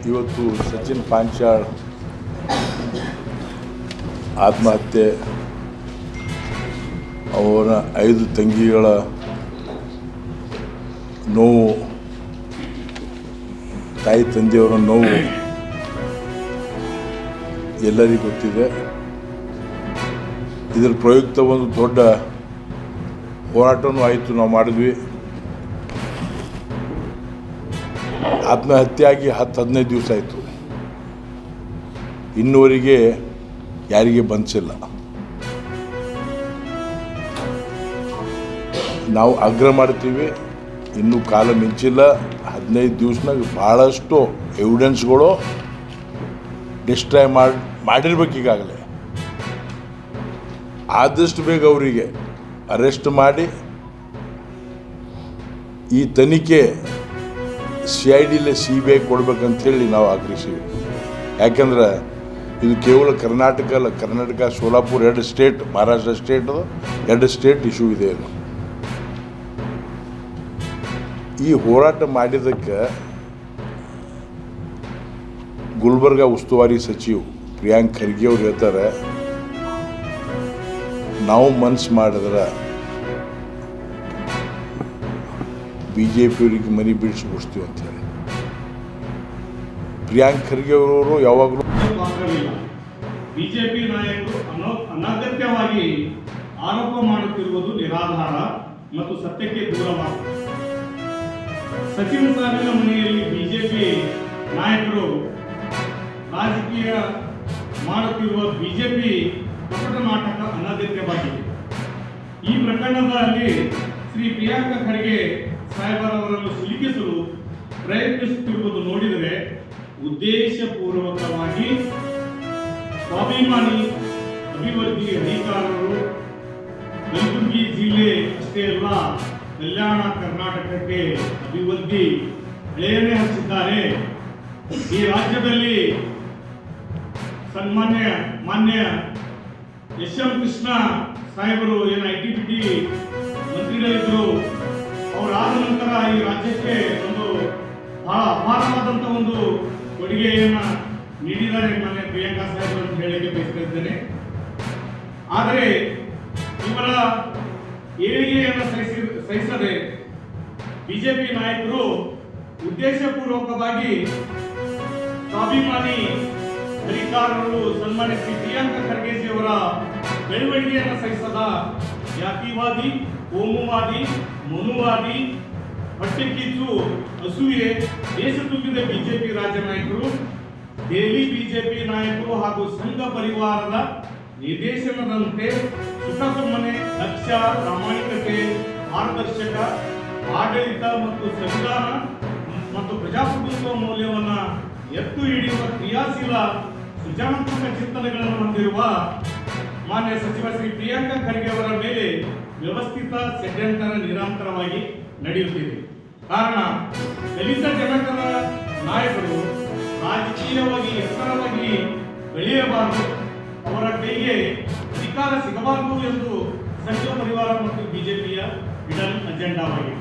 ಇವತ್ತು ಸಚಿನ್ ಪಾಂಚಾಳ್ ಆತ್ಮಹತ್ಯೆ, ಅವರ 5 ತಂಗಿಗಳ ನೋವು, ತಾಯಿ ತಂದೆಯವರ ನೋವು ಎಲ್ಲರಿಗೂ ಗೊತ್ತಿದೆ. ಇದರ ಪ್ರಯುಕ್ತ ಒಂದು ದೊಡ್ಡ ಹೋರಾಟವೂ ಆಯಿತು, ನಾವು ಮಾಡಿದ್ವಿ. ಆತ್ಮಹತ್ಯೆಯಾಗಿ 10-15 ದಿವಸ ಆಯಿತು, ಇನ್ನೂವರೆಗೆ ಯಾರಿಗೆ ಬಂದಿಲ್ಲ. ನಾವು ಆಗ್ರಹ ಮಾಡ್ತೀವಿ, ಇನ್ನೂ ಕಾಲ ಮಿಂಚಿಲ್ಲ. 15 ದಿವಸನಾಗ ಭಾಳಷ್ಟು ಎವಿಡೆನ್ಸ್ಗಳು ಡಿಸ್ಟ್ರಾಯ್ ಮಾಡಿರ್ಬೇಕು. ಈಗಾಗಲೇ ಆದಷ್ಟು ಬೇಗ ಅವರಿಗೆ ಅರೆಸ್ಟ್ ಮಾಡಿ ಈ ತನಿಖೆ CIDಲೇ CBI ಕೊಡ್ಬೇಕಂಥೇಳಿ ನಾವು ಆಗ್ರಹಿಸಿವಿ. ಯಾಕೆಂದ್ರೆ ಇದು ಕೇವಲ ಕರ್ನಾಟಕ ಅಲ್ಲ, Karnataka, Solapur 2 state, Maharashtra state 2 state issue ಇದೆ. ಇದು ಈ ಹೋರಾಟ ಮಾಡಿದ್ದಕ್ಕೆ ಗುಲ್ಬರ್ಗ ಉಸ್ತುವಾರಿ ಸಚಿವ್ ಪ್ರಿಯಾಂಕ್ ಖರ್ಗೆ ಅವ್ರು ಹೇಳ್ತಾರೆ, ನಾವು ಮನಸ್ಸು ಮಾಡಿದ್ರೆ BJP ಅವರಿಗೆ ಮನೆ ಬಿಡಿಸ್ಬಿಡ್ತೀವಿ ಅಂತೇಳಿ. ಪ್ರಿಯಾಂಕ್ ಖರ್ಗೆ ಅವರು ಯಾವಾಗಲೂ ಬಿಜೆಪಿ ನಾಯಕರು ಅನಗತ್ಯವಾಗಿ ಆರೋಪ ಮಾಡುತ್ತಿರುವುದು ನಿರಾಧಾರ ಮತ್ತು ಸತ್ಯಕ್ಕೆ ದೂರವಾಗಿದೆ. ಸಚಿವ ಸಾಹೇಬರ ಮನೆಯಲ್ಲಿ ಬಿಜೆಪಿ ನಾಯಕರು ರಾಜಕೀಯ ಮಾಡುತ್ತಿರುವ ಬಿಜೆಪಿ ಕಪಟ ನಾಟಕ ಅನಗತ್ಯವಾಗಿದೆ. ಈ ಪ್ರಕರಣದಲ್ಲಿ ಶ್ರೀ ಪ್ರಿಯಾಂಕ ಖರ್ಗೆ ಸಾಹೇಬರವರನ್ನು ಸಿಲುಕಿಸಲು ಪ್ರಯತ್ನಿಸುತ್ತಿರುವುದು ನೋಡಿದರೆ ಉದ್ದೇಶಪೂರ್ವಕವಾಗಿ ಸ್ವಾಭಿಮಾನಿ ಅಭಿವೃದ್ಧಿ ಅಧಿಕಾರರು ಕಲಬುರಗಿ ಜಿಲ್ಲೆ ಅಷ್ಟೇ ಅಲ್ಲ, ಕಲ್ಯಾಣ ಕರ್ನಾಟಕಕ್ಕೆ ಅಭಿವೃದ್ಧಿ ಎಳೆಯನ್ನೇ ಹಚ್ಚಿದ್ದಾರೆ. ಈ ರಾಜ್ಯದಲ್ಲಿ ಮಾನ್ಯ SM ಕೃಷ್ಣ ಸಾಹೇಬರು ಏನು ITBT ಮಂತ್ರಿಗಳಿದ್ದರು, ಅವರಾದ ನಂತರ ಈ ರಾಜ್ಯಕ್ಕೆ ಒಂದು ಬಹಳ ಅಪಾರವಾದಂಥ ಒಂದು ಕೊಡುಗೆಯನ್ನು ನೀಡಿದ್ದಾರೆ ಮಾನ್ಯ ಪ್ರಿಯಾಂಕಾ ಸಾಹೇಬರು ಅಂತ ಹೇಳಿಕೆ ಬಯಸ್ತಿದ್ದೇನೆ. ಆದರೆ ಇವರ ಏಳಿಗೆಯನ್ನು ಸಹಿಸದೆ ಬಿಜೆಪಿ ನಾಯಕರು ಉದ್ದೇಶಪೂರ್ವಕವಾಗಿ ಸ್ವಾಭಿಮಾನಿ ಅಧಿಕಾರರು ಸನ್ಮಾನ್ಯ ಶ್ರೀ ಪ್ರಿಯಾಂಕ ಖರ್ಗೆಜಿಯವರ ಬೆಳವಣಿಗೆಯನ್ನು ಸಹಿಸದ ಜಾತಿವಾದಿ, ಕೋಮುವಾದಿ, ಮನುವಾದಿ, ಹೊಟ್ಟೆಕಿಚ್ಚು, ಅಸೂಯೆ ದೇಶ ತುಂಬಿದ ಬಿಜೆಪಿ ರಾಜ್ಯ ನಾಯಕರು, ದೆಹಲಿ ಬಿಜೆಪಿ ನಾಯಕರು ಹಾಗೂ ಸಂಘ ಪರಿವಾರದ ನಿರ್ದೇಶನದಂತೆ ಸುಖಸುಮ್ಮನೆ ದಕ್ಷ, ಪ್ರಾಮಾಣಿಕತೆ, ಪಾರದರ್ಶಕ ಆಡಳಿತ ಮತ್ತು ಸಂವಿಧಾನ ಮತ್ತು ಪ್ರಜಾಪ್ರಭುತ್ವ ಮೌಲ್ಯವನ್ನು ಎತ್ತು ಹಿಡಿಯುವ ಕ್ರಿಯಾಶೀಲ ಸೃಜನಾತ್ಮಕ ಚಿಂತನೆಗಳನ್ನು ಹೊಂದಿರುವ ಮಾನ್ಯ ಸಚಿವ ಶ್ರೀ ಪ್ರಿಯಾಂಕ ಖರ್ಗೆ ಅವರ ಮೇಲೆ ವ್ಯವಸ್ಥಿತ ಷಡ್ಯಂತರ ನಿರಂತರವಾಗಿ ನಡೆಯುತ್ತಿದೆ. ಕಾರಣ, ದಲಿತ ಜನಕರ ನಾಯಕರು ರಾಜಕೀಯವಾಗಿ ಎತ್ತರವಾಗಿ ಬೆಳೆಯಬಾರದು, ಅವರ ಕೈಗೆ ಅಧಿಕಾರ ಸಿಗಬಾರದು ಎಂದು ಸಂಘ ಪರಿವಾರ ಮತ್ತು ಬಿಜೆಪಿಯ ಹಿಡನ್ ಅಜೆಂಡಾವಾಗಿದೆ.